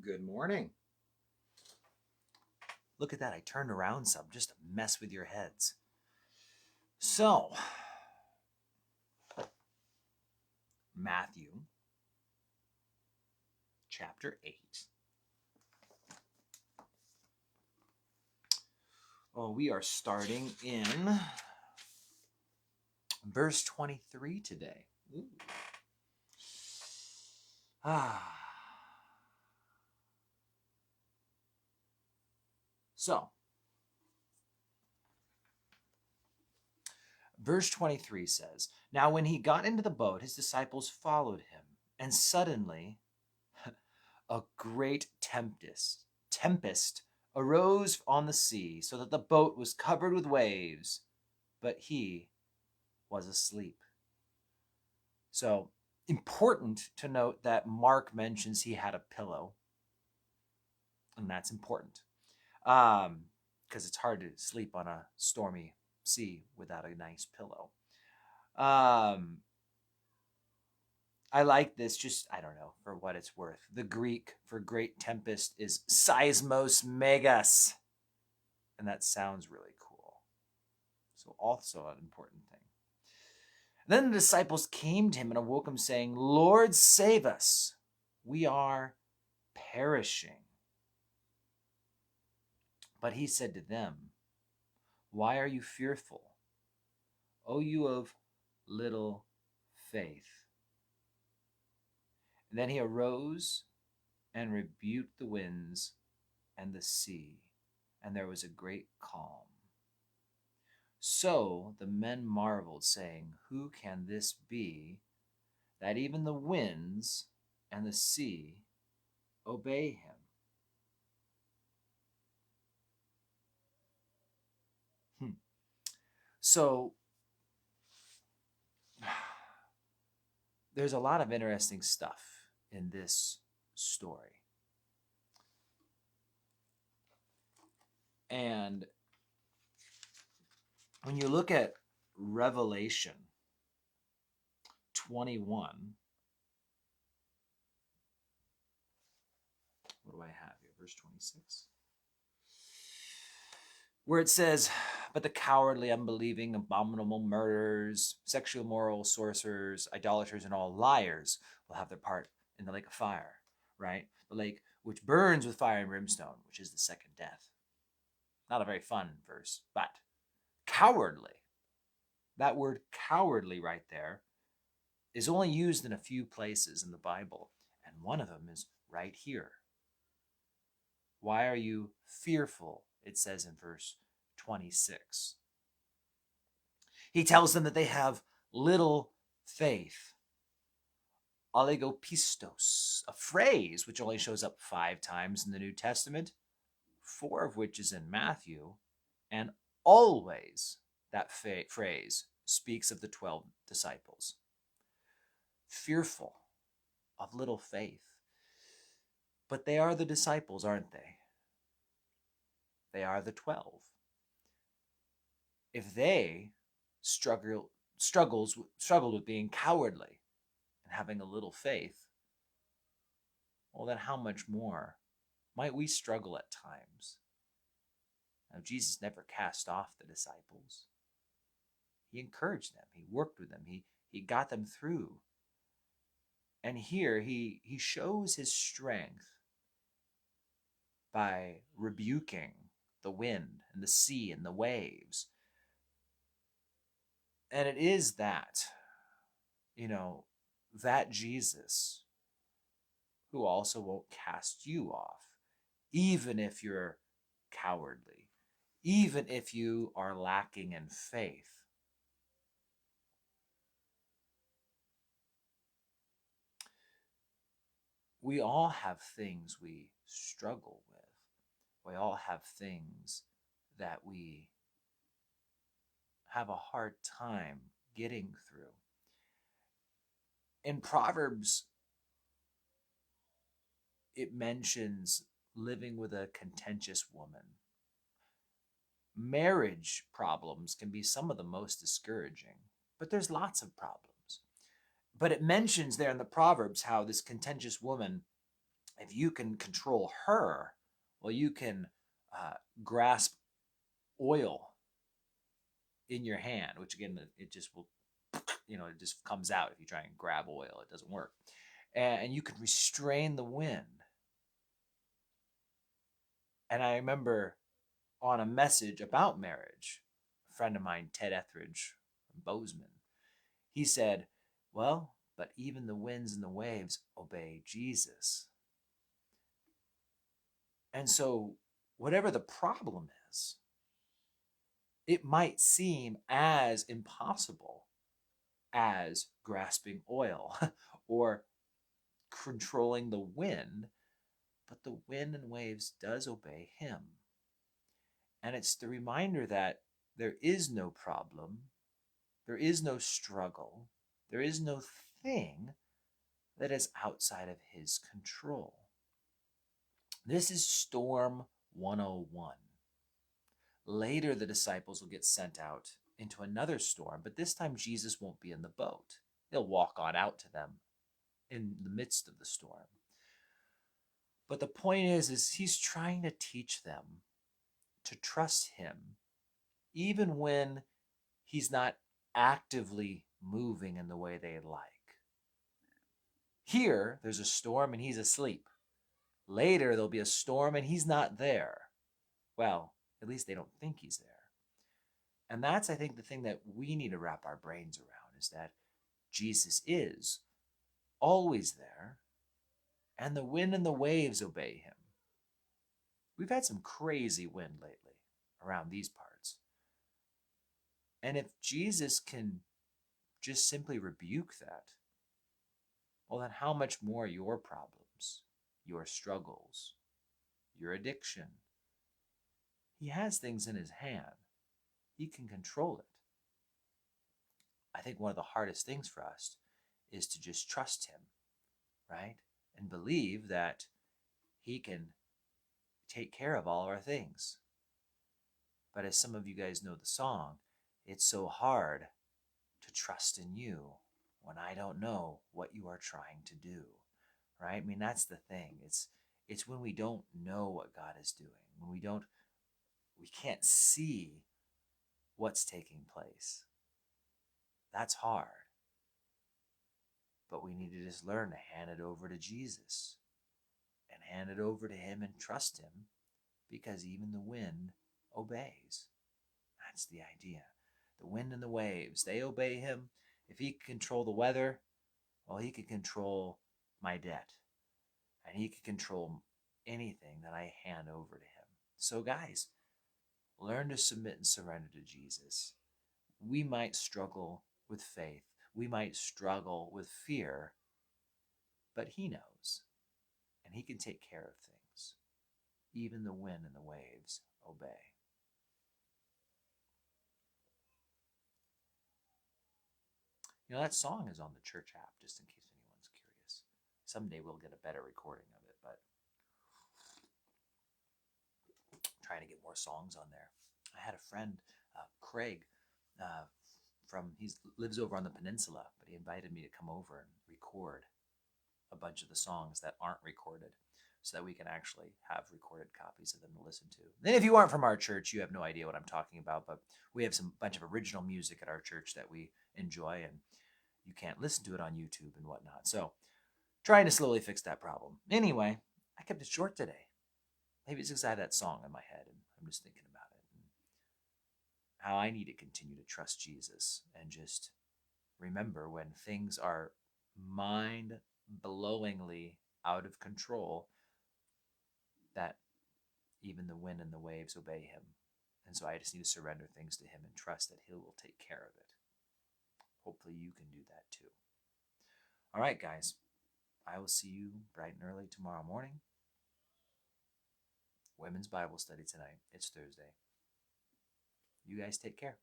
Good morning. Look at that. I turned around some just to mess with your heads. So, Matthew chapter 8. Oh, we are starting in verse 23 today. Ooh. So, verse 23 says, "Now when he got into the boat, his disciples followed him, and suddenly a great tempest arose on the sea, so that the boat was covered with waves, but he was asleep." So, important to note that Mark mentions he had a pillow, and that's important because it's hard to sleep on a stormy sea without a nice pillow. I like this, just, I don't know, for what it's worth. The Greek for great tempest is seismos megas, and that sounds really cool. So also an important thing. Then the disciples came to him and awoke him, saying, "Lord, save us. We are perishing." But he said to them, "Why are you fearful, O you of little faith?" And then he arose and rebuked the winds and the sea, and there was a great calm. So the men marveled, saying, "Who can this be, that even the winds and the sea obey him?" So there's a lot of interesting stuff in this story. And when you look at Revelation 21, what do I have here? Verse 26. Where it says, "But the cowardly, unbelieving, abominable, murderers, sexually immoral, sorcerers, idolaters, and all liars will have their part in the lake of fire," right? The lake which burns with fire and brimstone, which is the second death. Not a very fun verse, but cowardly. That word cowardly right there is only used in a few places in the Bible, and one of them is right here. "Why are you fearful?" it says in verse 26. He tells them that they have little faith. Oligopistos, a phrase which only shows up 5 times in the New Testament, 4 of which is in Matthew, and always that phrase speaks of the 12 disciples. Fearful, of little faith. But they are the disciples, aren't they? They are the 12. If they struggled with being cowardly and having a little faith, well, then how much more might we struggle at times? Now, Jesus never cast off the disciples. He encouraged them. He worked with them. He got them through. And here he shows his strength by rebuking the wind and the sea and the waves. And it is that, that Jesus who also won't cast you off, even if you're cowardly, even if you are lacking in faith. We all have things we struggle with. We all have things that we have a hard time getting through. In Proverbs, it mentions living with a contentious woman. Marriage problems can be some of the most discouraging, but there's lots of problems. But it mentions there in the Proverbs how this contentious woman If you can control her, well, you can uh, grasp oil in your hand, which again, it just will, it just comes out if you try and grab oil. It doesn't work. And you can restrain the wind. And I remember on a message about marriage, a friend of mine, Ted Etheridge from Bozeman, he said, well, but even the winds and the waves obey Jesus. And so, whatever the problem is, it might seem as impossible as grasping oil or controlling the wind, but the wind and waves does obey him. And it's the reminder that there is no problem, there is no struggle, there is no thing that is outside of his control. This is Storm 101. Later, the disciples will get sent out into another storm, but this time Jesus won't be in the boat. He'll walk on out to them in the midst of the storm. But the point is he's trying to teach them to trust him, even when he's not actively moving in the way they'd like. Here, there's a storm and he's asleep. Later, there'll be a storm and he's not there. Well, at least they don't think he's there. And that's, I think, the thing that we need to wrap our brains around, is that Jesus is always there, and the wind and the waves obey him. We've had some crazy wind lately around these parts. And if Jesus can just simply rebuke that, well, then how much more your problems, your struggles, your addiction? He has things in his hand. He can control it. I think one of the hardest things for us is to just trust him, right? And believe that he can take care of all of our things. But as some of you guys know the song, it's so hard to trust in you when I don't know what you are trying to do, right? I mean, that's the thing. It's when we don't know what God is doing, when we can't see what's taking place. That's hard. But we need to just learn to hand it over to Jesus and hand it over to him and trust him, because even the wind obeys. That's the idea. The wind and the waves, they obey him. If he can control the weather, well, he can control my debt. And he can control anything that I hand over to him. So guys, learn to submit and surrender to Jesus. We might struggle with faith. We might struggle with fear, but he knows, and he can take care of things. Even the wind and the waves obey. That song is on the church app, just in case anyone's curious. Someday we'll get a better recording of it, but I'm trying to get more songs on there. I had a friend, Craig, he lives over on the peninsula, but he invited me to come over and record a bunch of the songs that aren't recorded, so that we can actually have recorded copies of them to listen to. And if you aren't from our church, you have no idea what I'm talking about, but we have some bunch of original music at our church that we enjoy, and you can't listen to it on YouTube and whatnot. So trying to slowly fix that problem. Anyway, I kept it short today. Maybe it's because I had that song in my head and I'm just thinking about it, and how I need to continue to trust Jesus and just remember when things are mind-blowingly out of control, that even the wind and the waves obey him. And so I just need to surrender things to him and trust that he will take care of it. Hopefully you can do that too. All right, guys. I will see you bright and early tomorrow morning. Women's Bible study tonight. It's Thursday. You guys take care.